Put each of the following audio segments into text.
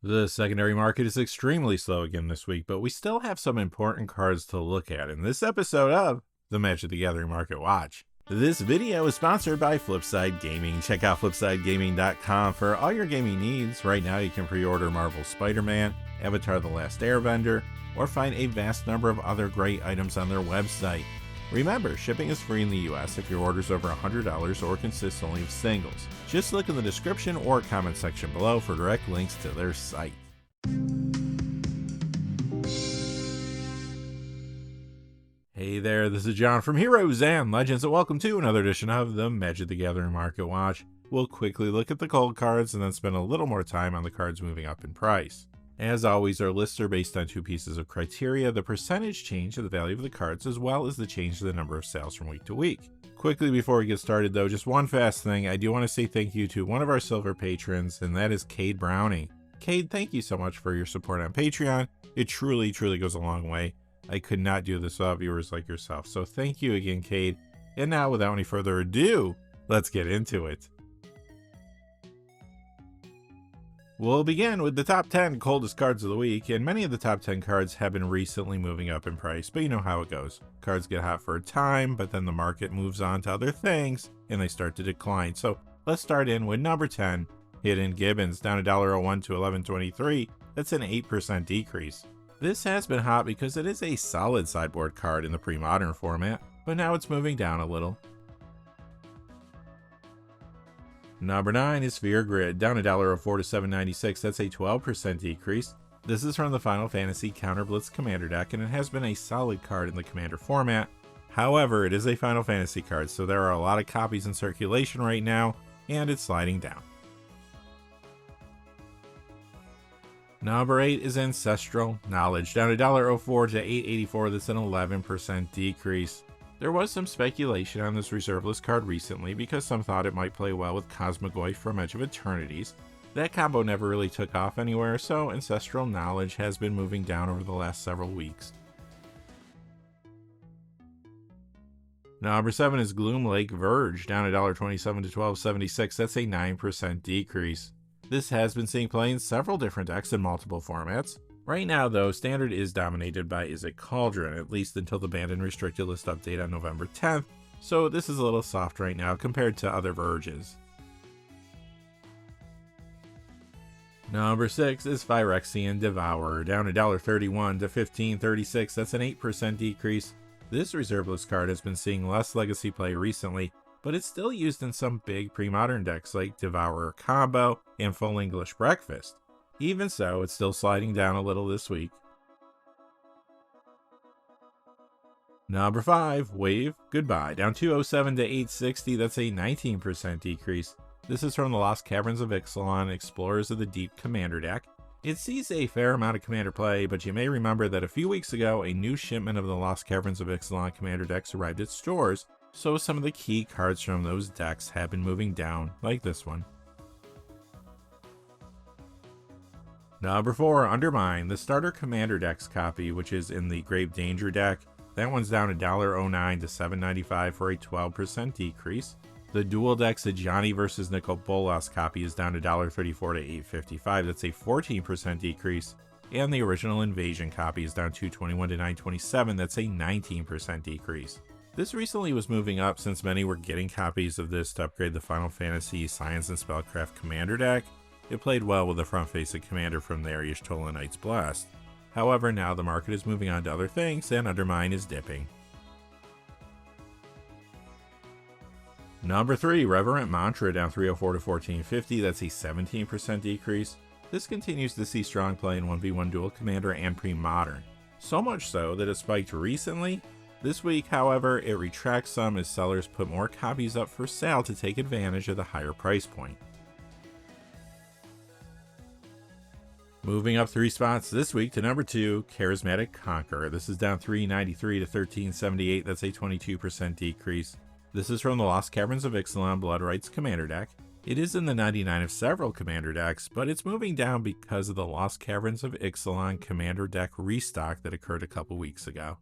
The secondary market is extremely slow again this week, but we still have some important cards to look at in this episode of the Magic the Gathering Market Watch. This video is sponsored by Flipside Gaming. Check out flipsidegaming.com for all your gaming needs. Right now you can pre-order Marvel's Spider-Man, Avatar The Last Airbender, or find a vast number of other great items on their website. Remember, shipping is free in the US if your order is over $100 or consists only of singles. Just look in the description or comment section below for direct links to their site. Hey there, this is John from Heroes and Legends, and welcome to another edition of the Magic the Gathering Market Watch. We'll quickly look at the cold cards and then spend a little more time on the cards moving up in price. As always, our lists are based on two pieces of criteria: the percentage change of the value of the cards, as well as the change of the number of sales from week to week. Quickly before we get started though, just one fast thing. I do want to say thank you to one of our silver patrons, and that is Cade Browning. Cade, thank you so much for your support on Patreon. It truly goes a long way. I could not do this without viewers like yourself, so thank you again, Cade. And now, without any further ado, let's get into it. We'll begin with the top 10 coldest cards of the week, and many of the top 10 cards have been recently moving up in price, but you know how it goes. Cards get hot for a time, but then the market moves on to other things, and they start to decline. So let's start in with number 10, Hidden Gibbons, down $1.01 to $11.23. That's an 8% decrease. This has been hot because it is a solid sideboard card in the pre-modern format, but now it's moving down a little. Number 9 is Sphere Grid, down $1.04 to $7.96. That's a 12% decrease. This is from the Final Fantasy Counter Blitz Commander deck, and it has been a solid card in the Commander format. However, it is a Final Fantasy card, so there are a lot of copies in circulation right now, and it's sliding down. Number 8 is Ancestral Knowledge, down $1.04 to $8.84. That's an 11% decrease. There was some speculation on this reserve list card recently because some thought it might play well with Cosmogoyf from Edge of Eternities. That combo never really took off anywhere, so Ancestral Knowledge has been moving down over the last several weeks. Number 7 is Gloomlake Verge, down $1.27 to $12.76. That's a 9% decrease. This has been seeing play in several different decks in multiple formats. Right now, though, Standard is dominated by Izzet Cauldron, at least until the Banned and Restricted List update on November 10th, so this is a little soft right now compared to other Verges. Number 6 is Phyrexian Devourer, down $1.31 to $15.36. That's an 8% decrease. This reserve list card has been seeing less legacy play recently, but it's still used in some big pre-modern decks like Devourer Combo and Full English Breakfast. Even so, it's still sliding down a little this week. Number 5, Wave Goodbye, down $2.07 to $8.60. That's a 19% decrease. This is from the Lost Caverns of Ixalan Explorers of the Deep Commander deck. It sees a fair amount of Commander play, but you may remember that a few weeks ago, a new shipment of the Lost Caverns of Ixalan Commander decks arrived at stores, so some of the key cards from those decks have been moving down, like this one. Number 4, Undermine, the starter Commander Decks copy, which is in the Grave Danger deck. That one's down $1.09 to $7.95 for a 12% decrease. The Dual Decks Ajani vs. Nicol Bolas copy is down $1.34 to $8.55. That's a 14% decrease. And the original Invasion copy is down $2.21 to $9.27. That's a 19% decrease. This recently was moving up since many were getting copies of this to upgrade the Final Fantasy Science and Spellcraft Commander deck. It played well with the front-facing commander from the Y'shtola Knight's Blast. However, now the market is moving on to other things, and Undermine is dipping. Number 3, Reverent Mantra, down $3.04 to $14.50. That's a 17% decrease. This continues to see strong play in 1v1 Dual Commander and Pre-Modern. So much so that it spiked recently. This week, however, it retracts some as sellers put more copies up for sale to take advantage of the higher price point. Moving up 3 spots this week to number 2, Charismatic Conqueror. This is down $3.93 to $13.78. That's a 22% decrease. This is from the Lost Caverns of Ixalan Blood Rights Commander deck. It is in the 99 of several Commander decks, but it's moving down because of the Lost Caverns of Ixalan Commander deck restock that occurred a couple weeks ago.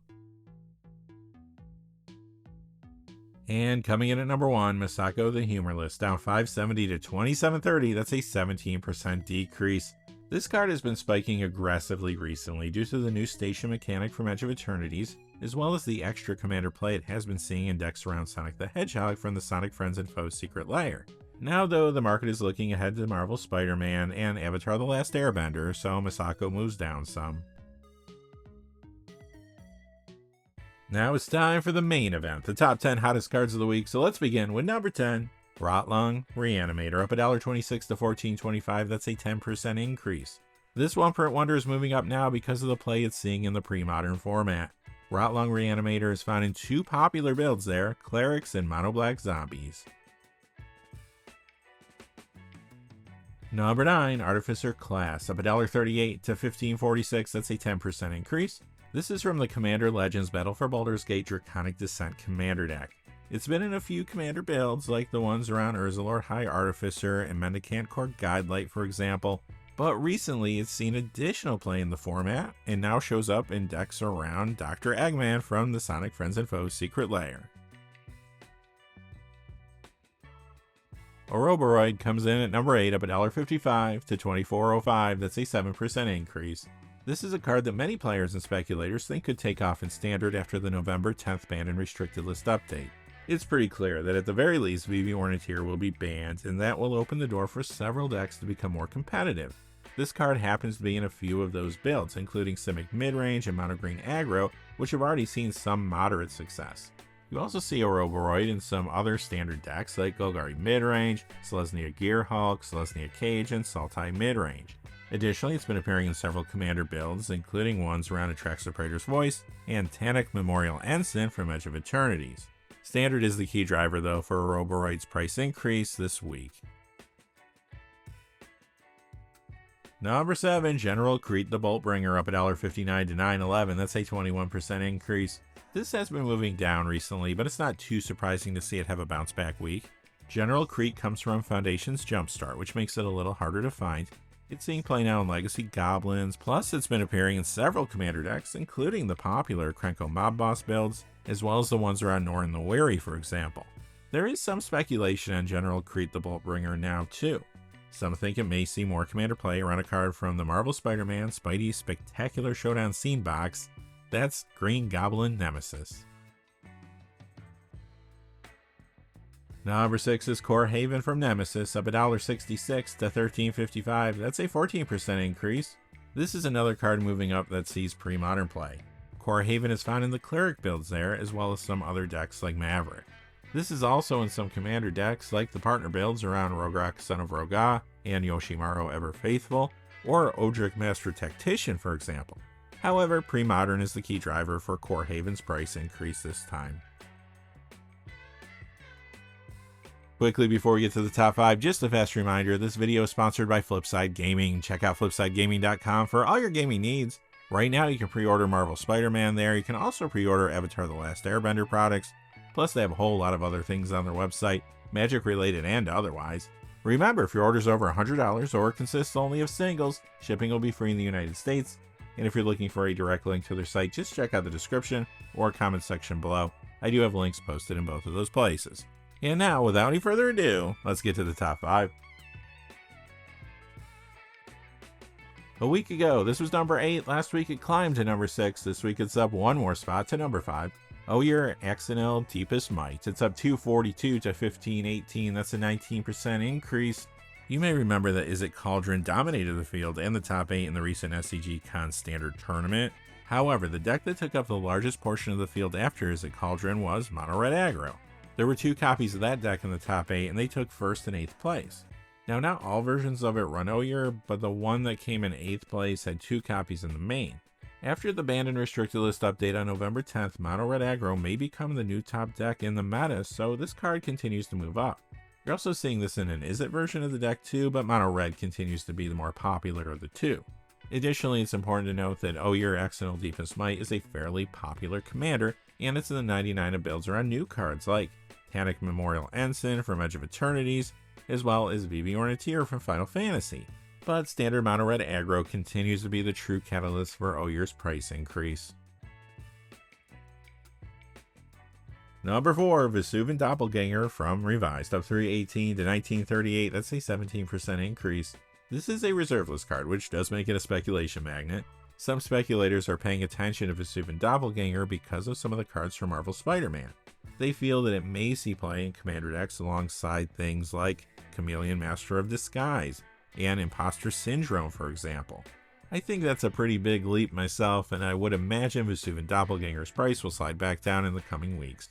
And coming in at number 1, Misako the Humorless, down $5.70 to $27.30. That's a 17% decrease. This card has been spiking aggressively recently due to the new station mechanic from Edge of Eternities, as well as the extra commander play it has been seeing in decks around Sonic the Hedgehog from the Sonic Friends and Foes Secret Lair. Now though, the market is looking ahead to Marvel Spider-Man and Avatar The Last Airbender, so Misako moves down some. Now it's time for the main event, the top 10 hottest cards of the week, so let's begin with number 10. Rotlung Reanimator, up $1.26 to $14.25, that's a 10% increase. This one-print wonder is moving up now because of the play it's seeing in the pre-modern format. Rotlung Reanimator is found in two popular builds there, Clerics and Mono Black Zombies. Number 9, Artificer Class, up $1.38 to $15.46, that's a 10% increase. This is from the Commander Legends Battle for Baldur's Gate Draconic Descent Commander deck. It's been in a few Commander builds, like the ones around Urzalor High Artificer and Mendicant Core Guidelight for example, but recently it's seen additional play in the format, and now shows up in decks around Dr. Eggman from the Sonic Friends and Foes Secret Lair. Ouroboros comes in at number 8, up $1.55 to $24.05, that's a 7% increase. This is a card that many players and speculators think could take off in Standard after the November 10th banned and restricted list update. It's pretty clear that at the very least VV Orniteer will be banned, and that will open the door for several decks to become more competitive. This card happens to be in a few of those builds, including Simic Midrange and Mono Green Aggro, which have already seen some moderate success. You also see Ouroboros in some other standard decks like Golgari Midrange, Selesnya Gearhulk, Selesnya Cage, and Sultai Midrange. Additionally, it's been appearing in several Commander builds, including ones around Atraxa Praetor's Voice and Tannic Memorial Ensign from Edge of Eternities. Standard is the key driver, though, for Ouroboros' price increase this week. Number 7, General Crete the Boltbringer, up $1.59 to $9.11, that's a 21% increase. This has been moving down recently, but it's not too surprising to see it have a bounce back week. General Crete comes from Foundation's Jumpstart, which makes it a little harder to find. It's seeing play now in Legacy Goblins, plus it's been appearing in several Commander decks, including the popular Krenko Mob Boss builds, as well as the ones around Norn the Wary, for example. There is some speculation on General Crete the Boltbringer now, too. Some think it may see more Commander play around a card from the Marvel Spider-Man Spidey Spectacular Showdown Scene box. That's Green Goblin Nemesis. Number 6 is Core Haven from Nemesis, up $1.66 to $13.55, that's a 14% increase. This is another card moving up that sees pre-modern play. Core Haven is found in the Cleric builds there, as well as some other decks like Maverick. This is also in some Commander decks like the partner builds around Rograk Son of Roga and Yoshimaru Ever Faithful, or Odric Master Tactician for example. However, pre-modern is the key driver for Core Haven's price increase this time. Quickly before we get to the top 5, just a fast reminder, this video is sponsored by Flipside Gaming. Check out flipsidegaming.com for all your gaming needs. Right now you can pre-order Marvel Spider-Man there. You can also pre-order Avatar The Last Airbender products. Plus they have a whole lot of other things on their website, magic related and otherwise. Remember, if your order is over $100 or consists only of singles, shipping will be free in the United States. And if you're looking for a direct link to their site, just check out the description or comment section below. I do have links posted in both of those places. And now, without any further ado, let's get to the top 5. A week ago, this was number 8. Last week it climbed to number 6. This week it's up one more spot to number 5. Oyer Axonil Deepest Might. It's up 242 to 1518. That's a 19% increase. You may remember that Izzet Cauldron dominated the field and the top 8 in the recent SCG Con Standard Tournament. However, the deck that took up the largest portion of the field after Izzet Cauldron was Mono Red Aggro. There were 2 copies of that deck in the top 8, and they took 1st and 8th place. Now, not all versions of it run Oyer, but the one that came in 8th place had 2 copies in the main. After the banned and restricted list update on November 10th, Mono Red Aggro may become the new top deck in the meta, so this card continues to move up. You're also seeing this in an Izzet version of the deck too, but Mono Red continues to be the more popular of the 2. Additionally, it's important to note that Oyer Axonil Deepest Might is a fairly popular commander, and it's in the 99 of builds around new cards like Tannic Memorial Ensign from Edge of Eternities, as well as VV Orniteer from Final Fantasy. But standard Mono Red Aggro continues to be the true catalyst for Oyer's price increase. Number 4, Vesuvan Doppelganger from Revised, up 318 to 1938, that's a 17% increase. This is a reserve list card, which does make it a speculation magnet. Some speculators are paying attention to Vesuvan Doppelganger because of some of the cards from Marvel Spider-Man. They feel that it may see play in Commander decks alongside things like Chameleon Master of Disguise and Imposter Syndrome, for example. I think that's a pretty big leap myself, and I would imagine Vesuvan Doppelganger's price will slide back down in the coming weeks.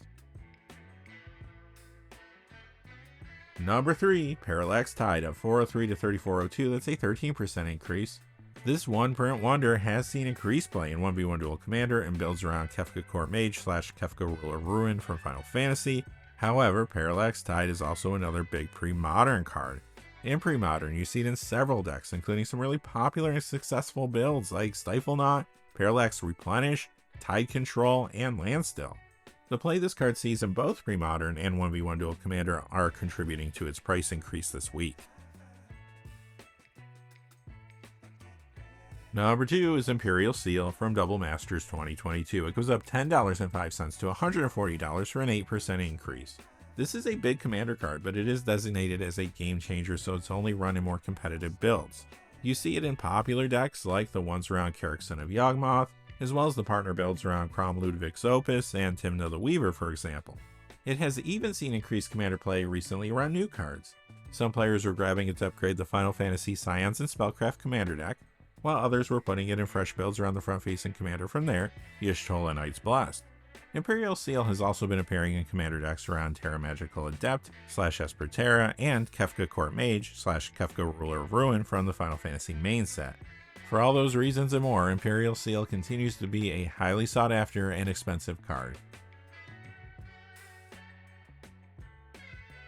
Number 3, Parallax Tide of 403 to 3402, that's a 13% increase. This one-print wonder has seen increased play in 1v1 Dual Commander and builds around Kefka Court Mage / Kefka Ruler of Ruin from Final Fantasy. However, Parallax Tide is also another big pre-modern card. In pre-modern, you see it in several decks, including some really popular and successful builds like Stifle Knot, Parallax Replenish, Tide Control, and Landstill. The play this card sees in both pre-modern and 1v1 Dual Commander are contributing to its price increase this week. Number 2 is Imperial Seal from Double Masters 2022. It goes up $10.05 to $140 for an 8% increase. This is a big commander card, but it is designated as a game changer, so it's only run in more competitive builds. You see it in popular decks like the ones around Carrick Son of Yawgmoth, as well as the partner builds around Crom Ludwig's Opus and Timna the Weaver, for example. It has even seen increased commander play recently around new cards. Some players were grabbing it to upgrade the Final Fantasy Scions and Spellcraft commander deck, while others were putting it in fresh builds around the front-facing commander from there, Y'shtola Knight's Blast. Imperial Seal has also been appearing in commander decks around Terra Magical Adept / Esper Terra and Kefka Court Mage / Kefka Ruler of Ruin from the Final Fantasy main set. For all those reasons and more, Imperial Seal continues to be a highly sought after and expensive card.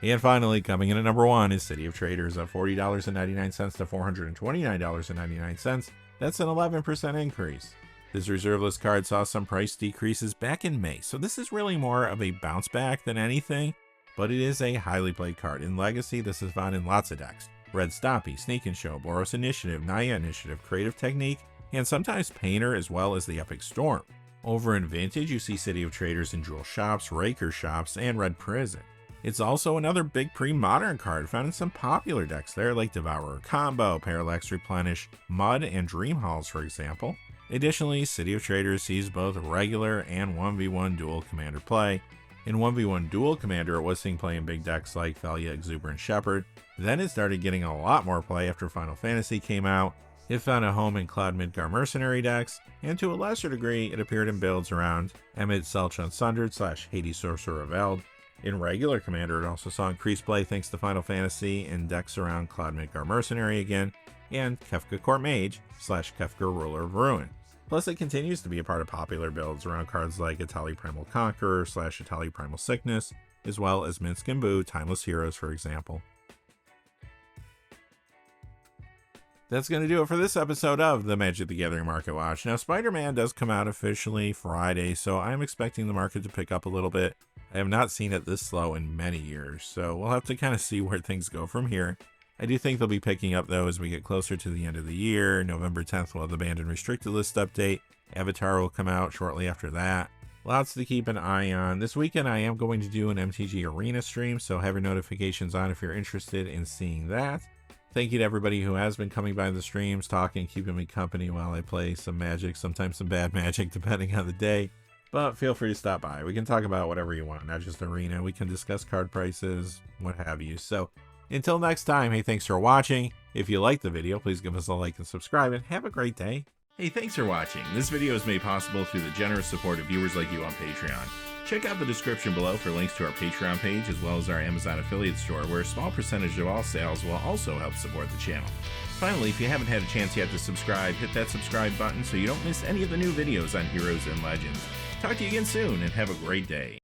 And finally, coming in at number 1 is City of Traders of $40.99 to $429.99. That's an 11% increase. This reserve list card saw some price decreases back in May, so this is really more of a bounce back than anything, but it is a highly played card. In Legacy, this is found in lots of decks. Red Stompy, Sneak and Show, Boros Initiative, Naya Initiative, Creative Technique, and sometimes Painter as well as the Epic Storm. Over in Vintage, you see City of Traders in Jewel Shops, Raker Shops, and Red Prison. It's also another big pre-modern card found in some popular decks there like Devourer Combo, Parallax Replenish, Mud, and Dream Halls, for example. Additionally, City of Traders sees both regular and 1v1 dual commander play. In 1v1 dual commander, it was seeing play in big decks like Thalia, Exuberant Shepherd. Then it started getting a lot more play after Final Fantasy came out. It found a home in Cloud Midgar Mercenary decks, and to a lesser degree, it appeared in builds around Emid Selch Unsundered / Hades Sorcerer of Eld. In regular commander, it also saw increased play thanks to Final Fantasy in decks around Cloud Midgar Mercenary again, and Kefka Court Mage / Kefka Ruler of Ruin. Plus, it continues to be a part of popular builds around cards like Atali Primal Conqueror / Atali Primal Sickness, as well as Minsk and Boo, Timeless Heroes, for example. That's going to do it for this episode of the Magic the Gathering Market Watch. Now, Spider-Man does come out officially Friday, so I'm expecting the market to pick up a little bit. I have not seen it this slow in many years, so we'll have to kind of see where things go from here. I do think they'll be picking up, though, as we get closer to the end of the year. November 10th, we'll have the Banned and Restricted List update. Avatar will come out shortly after that. Lots to keep an eye on. This weekend, I am going to do an MTG Arena stream, so have your notifications on if you're interested in seeing that. Thank you to everybody who has been coming by the streams, talking, keeping me company while I play some Magic, sometimes some bad Magic, depending on the day. But feel free to stop by. We can talk about whatever you want, not just Arena. We can discuss card prices, what have you. So until next time, hey, thanks for watching. If you liked the video, please give us a like and subscribe, and have a great day. Hey, thanks for watching. This video is made possible through the generous support of viewers like you on Patreon. Check out the description below for links to our Patreon page, as well as our Amazon affiliate store, where a small percentage of all sales will also help support the channel. Finally, if you haven't had a chance yet to subscribe, hit that subscribe button so you don't miss any of the new videos on Heroes and Legends. Talk to you again soon, and have a great day.